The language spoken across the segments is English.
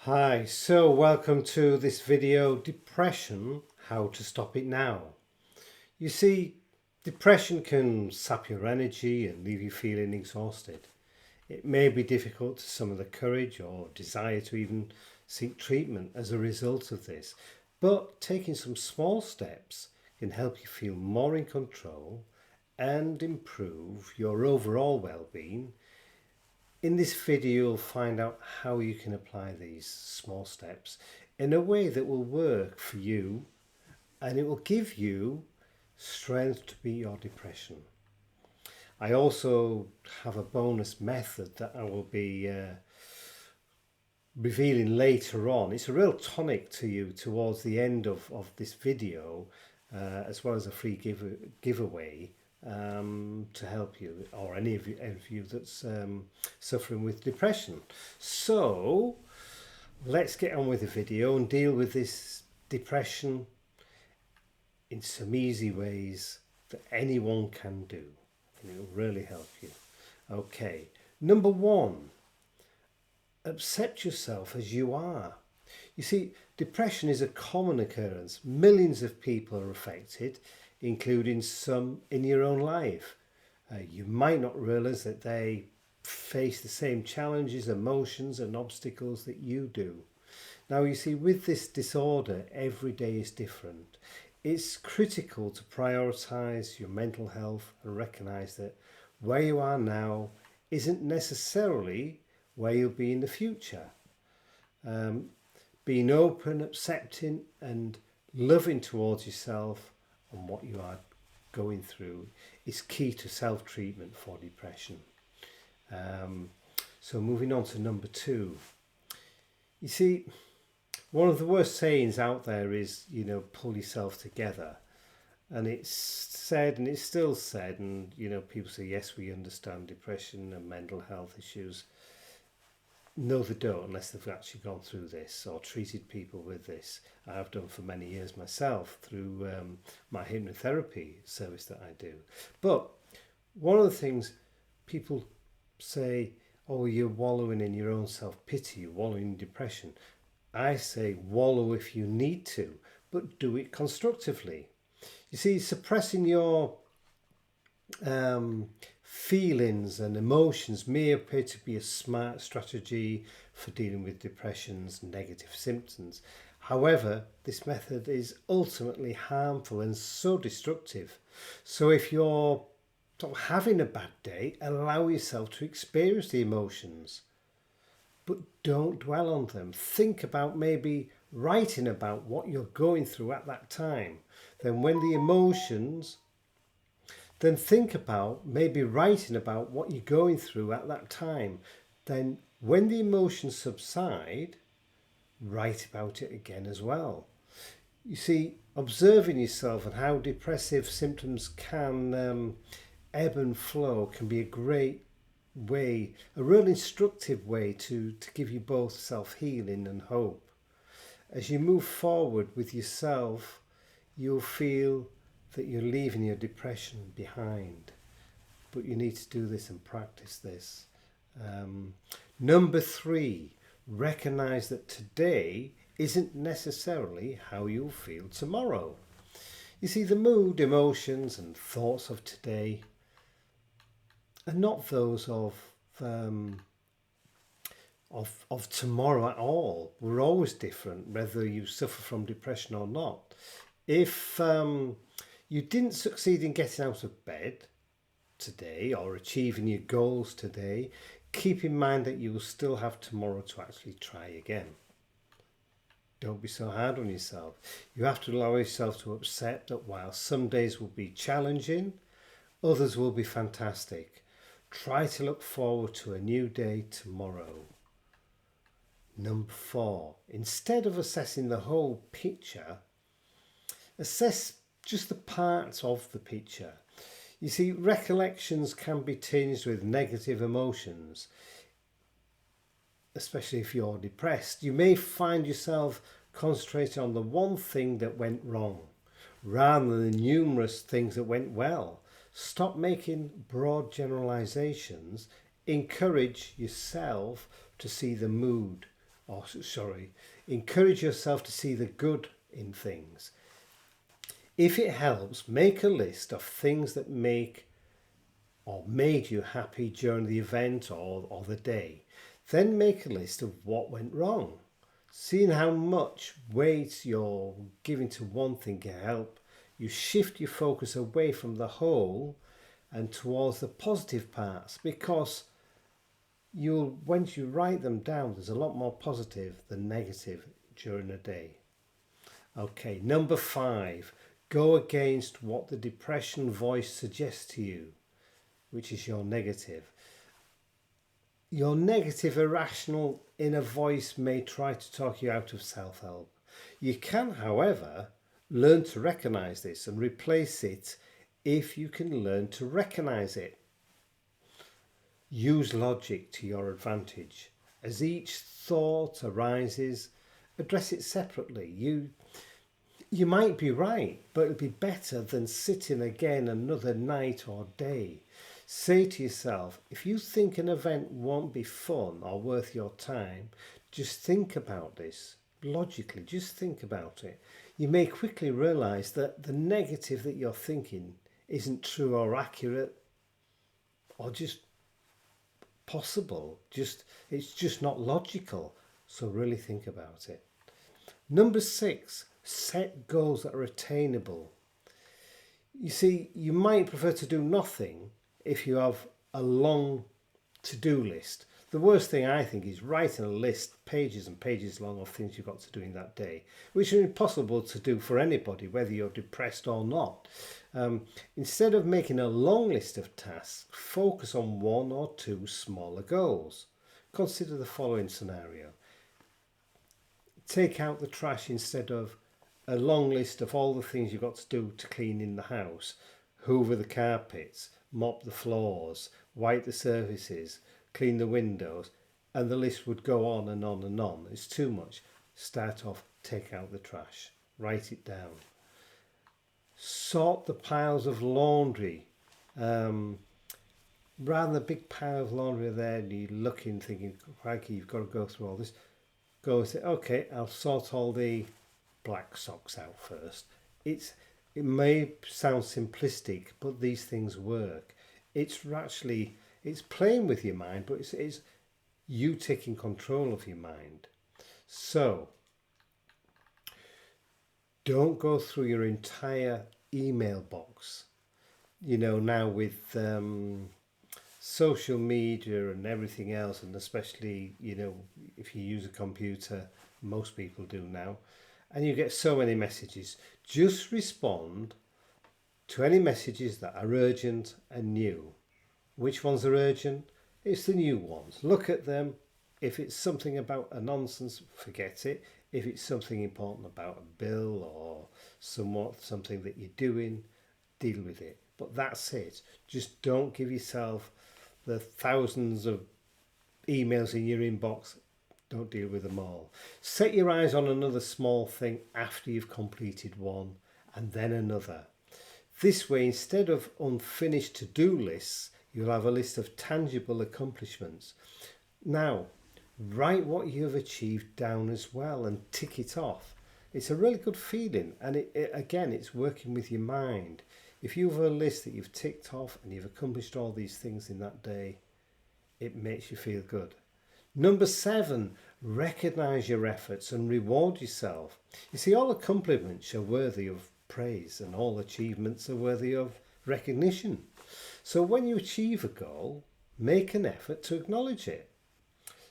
Hi, so welcome to this video, Depression, How to Stop It Now. You see, depression can sap your energy and leave you feeling exhausted. It may be difficult to summon the courage or desire to even seek treatment as a result of this, but taking some small steps can help you feel more in control and improve your overall well-being. In this video, you'll find out how you can apply these small steps in a way that will work for you, and it will give you strength to beat your depression. I also have a bonus method that I will be revealing later on. It's a real tonic to you towards the end of this video, as well as a free giveaway to help you, or any of you that's suffering with depression. So let's get on with the video and deal with this depression in some easy ways that anyone can do, and it will really help you. Okay, number one, accept yourself as you are. You see, depression is a common occurrence. Millions of people are affected, including some in your own life. You might not realise that they face the same challenges, emotions and obstacles that you do. Now, you see, with this disorder, every day is different. It's critical to prioritise your mental health and recognise that where you are now isn't necessarily where you'll be in the future. Being open, accepting and loving towards yourself and what you are going through is key to self-treatment for depression. So moving on to number two. You see, one of the worst sayings out there is, pull yourself together. And it's said, and it's still said, and people say, yes, we understand depression and mental health issues. No, they don't, unless they've actually gone through this or treated people with this. I've done for many years myself through my hypnotherapy service that I do. But one of the things people say, oh, you're wallowing in your own self-pity, you're wallowing in depression. I say wallow if you need to, but do it constructively. You see, suppressing your feelings and emotions may appear to be a smart strategy for dealing with depression's negative symptoms. However, this method is ultimately harmful and so destructive. So if you're having a bad day, allow yourself to experience the emotions, but don't dwell on them. Think about maybe writing about what you're going through at that time. Then think about maybe writing about what you're going through at that time. Then when the emotions subside, write about it again as well. You see, observing yourself and how depressive symptoms can ebb and flow can be a great way, a real instructive way to give you both self-healing and hope. As you move forward with yourself, you'll feel that you're leaving your depression behind, but you need to do this and practice this. Number three, recognize that today isn't necessarily how you'll feel tomorrow. You see, the mood, emotions and thoughts of today are not those of tomorrow at all. We're always different, whether you suffer from depression or not. If you didn't succeed in getting out of bed today or achieving your goals today, keep in mind that you will still have tomorrow to actually try again. Don't be so hard on yourself. You have to allow yourself to accept that while some days will be challenging, others will be fantastic. Try to look forward to a new day tomorrow. Number four, instead of assessing the whole picture, assess just the parts of the picture. You see, recollections can be tinged with negative emotions, especially if you're depressed. You may find yourself concentrating on the one thing that went wrong, rather than the numerous things that went well. Stop making broad generalizations. Encourage yourself to see the mood, encourage yourself to see the good in things. If it helps, make a list of things that make or made you happy during the event or the day. Then make a list of what went wrong. Seeing how much weight you're giving to one thing can help you shift your focus away from the whole and towards the positive parts, because once you write them down, there's a lot more positive than negative during a day. Okay, number 5, go against what the depression voice suggests to you, which is your negative. Your negative, irrational inner voice may try to talk you out of self-help. You can, however, learn to recognize this and replace it if you can learn to recognize it. Use logic to your advantage. As each thought arises, address it separately. You might be right, but it'll be better than sitting again another night or day. Say to yourself, if you think an event won't be fun or worth your time, just think about this. Logically, just think about it. You may quickly realise that the negative that you're thinking isn't true or accurate or just possible. It's just not logical. So really think about it. Number 6, set goals that are attainable. You see, you might prefer to do nothing if you have a long to-do list. The worst thing, I think, is writing a list pages and pages long of things you've got to do in that day, which is impossible to do for anybody, whether you're depressed or not. Instead of making a long list of tasks, focus on 1 or 2 smaller goals. Consider the following scenario. Take out the trash instead of a long list of all the things you've got to do to clean in the house. Hoover the carpets, mop the floors, wipe the surfaces, clean the windows, and the list would go on and on and on. It's too much. Start off, take out the trash, write it down. Sort the piles of laundry. Rather than a big pile of laundry there, and you're looking, thinking, crikey, you've got to go through all this. Go and say, okay, I'll sort all the black socks out first. It may sound simplistic, but these things work. It's playing with your mind, but it's you taking control of your mind. So don't go through your entire email box. Now with social media and everything else, and especially, if you use a computer, most people do now, and you get so many messages, just respond to any messages that are urgent and new. Which ones are urgent? It's the new ones. Look at them. If it's something about a nonsense, forget it. If it's something important about a bill or something that you're doing, deal with it. But that's it. Just don't give yourself the thousands of emails in your inbox. Don't deal with them all. Set your eyes on another small thing after you've completed one, and then another. This way, instead of unfinished to-do lists, you'll have a list of tangible accomplishments. Now, write what you have achieved down as well and tick it off. It's a really good feeling, and it's working with your mind. If you have a list that you've ticked off and you've accomplished all these things in that day, it makes you feel good. Number 7, recognise your efforts and reward yourself. You see, all accomplishments are worthy of praise and all achievements are worthy of recognition. So when you achieve a goal, make an effort to acknowledge it.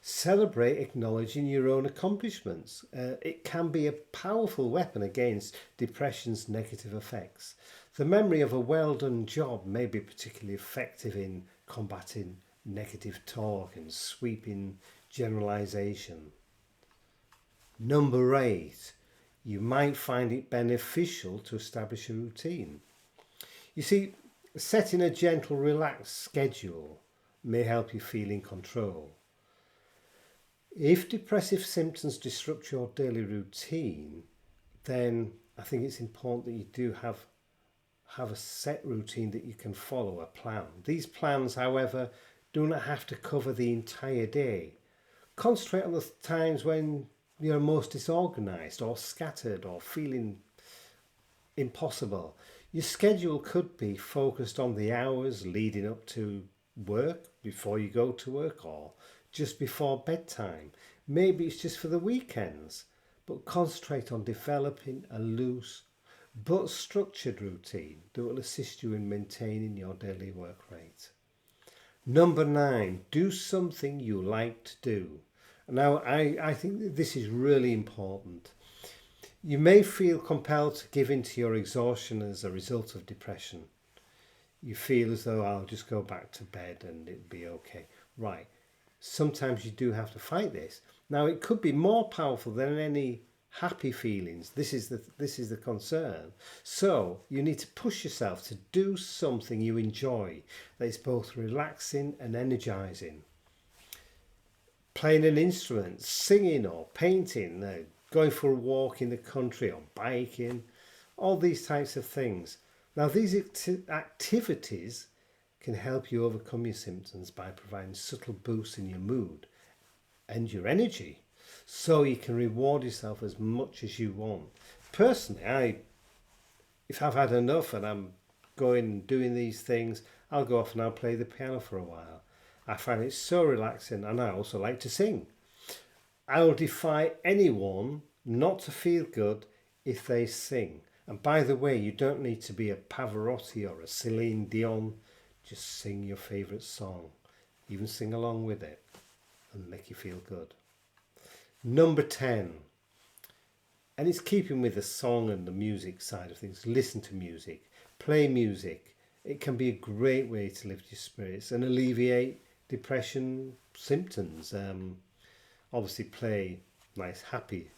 Celebrate acknowledging your own accomplishments. It can be a powerful weapon against depression's negative effects. The memory of a well-done job may be particularly effective in combating negative talk and sweeping generalization. Number 8, you might find it beneficial to establish a routine. You see, setting a gentle, relaxed schedule may help you feel in control. If depressive symptoms disrupt your daily routine, then I think it's important that you do have a set routine that you can follow, a plan. These plans, however, do not have to cover the entire day. Concentrate on the times when you're most disorganized or scattered or feeling impossible. Your schedule could be focused on the hours leading up to work, before you go to work, or just before bedtime. Maybe it's just for the weekends, but concentrate on developing a loose but structured routine that will assist you in maintaining your daily work rate. Number 9, do something you like to do. Now, I think that this is really important. You may feel compelled to give in to your exhaustion as a result of depression. You feel as though I'll just go back to bed and it'll be okay. Right. Sometimes you do have to fight this. Now, it could be more powerful than any happy feelings. This is the concern. So you need to push yourself to do something you enjoy that is both relaxing and energizing. Playing an instrument, singing or painting, going for a walk in the country or biking, all these types of things. Now, these activities can help you overcome your symptoms by providing subtle boosts in your mood and your energy, so you can reward yourself as much as you want. Personally, if I've had enough and I'm going and doing these things, I'll go off and I'll play the piano for a while. I find it so relaxing, and I also like to sing. I will defy anyone not to feel good if they sing. And by the way, you don't need to be a Pavarotti or a Celine Dion. Just sing your favourite song. Even sing along with it and make you feel good. Number 10. And it's keeping with the song and the music side of things. Listen to music. Play music. It can be a great way to lift your spirits and alleviate depression symptoms. Obviously play nice happy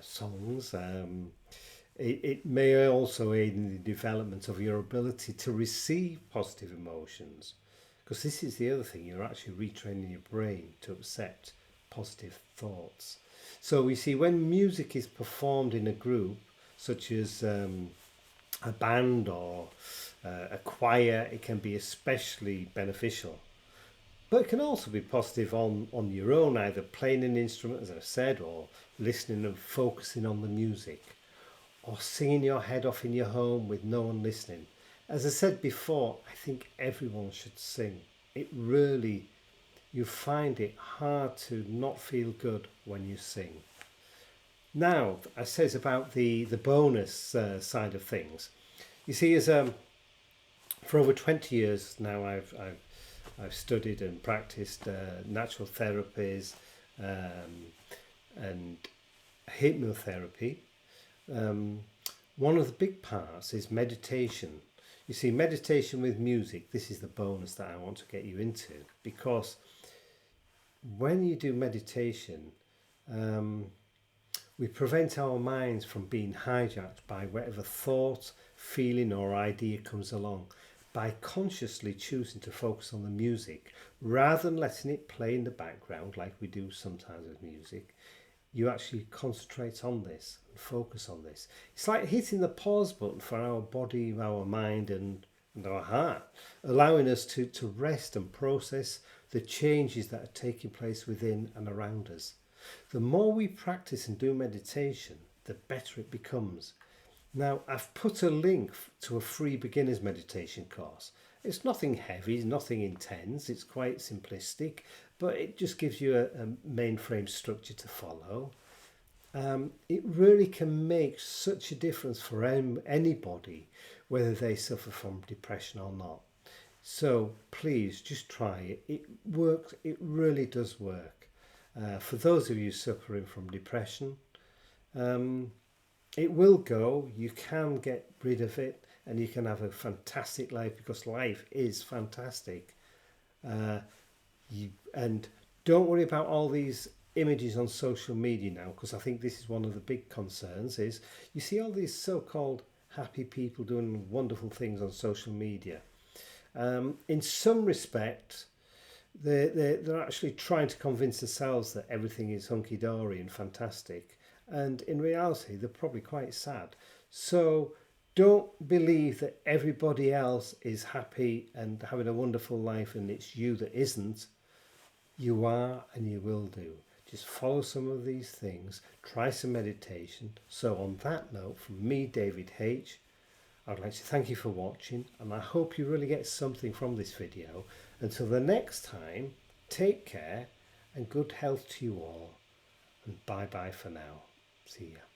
songs. It may also aid in the development of your ability to receive positive emotions, because this is the other thing, you're actually retraining your brain to accept positive thoughts. So we see when music is performed in a group, such as a band or a choir, it can be especially beneficial. But it can also be positive on your own, either playing an instrument, as I've said, or listening and focusing on the music, or singing your head off in your home with no one listening. As I said before, I think everyone should sing. It really, you find it hard to not feel good when you sing. Now, I says about the bonus side of things. You see, as for over 20 years now, I've studied and practiced natural therapies and hypnotherapy. One of the big parts is meditation. You see, meditation with music, this is the bonus that I want to get you into, because when you do meditation, we prevent our minds from being hijacked by whatever thought, feeling or idea comes along, by consciously choosing to focus on the music rather than letting it play in the background like we do sometimes with music. You actually concentrate on this and focus on this. It's like hitting the pause button for our body, our mind and our heart, allowing us to rest and process the changes that are taking place within and around us. The more we practice and do meditation, the better it becomes. Now, I've put a link to a free beginner's meditation course. It's nothing heavy, nothing intense, it's quite simplistic, but it just gives you a mainframe structure to follow. It really can make such a difference for anybody, whether they suffer from depression or not. So please just try it. It works, it really does work. For those of you suffering from depression, it will go, you can get rid of it, and you can have a fantastic life, because life is fantastic. And don't worry about all these images on social media now, because I think this is one of the big concerns, is you see all these so-called happy people doing wonderful things on social media. In some respect, they're actually trying to convince themselves that everything is hunky-dory and fantastic, and in reality they're probably quite sad. So don't believe that everybody else is happy and having a wonderful life and it's you that isn't. You are and you will do. Just follow some of these things, try some meditation. So on that note, from me, David H, I'd like to thank you for watching, and I hope you really get something from this video. Until the next time, take care and good health to you all, and bye bye for now. See ya.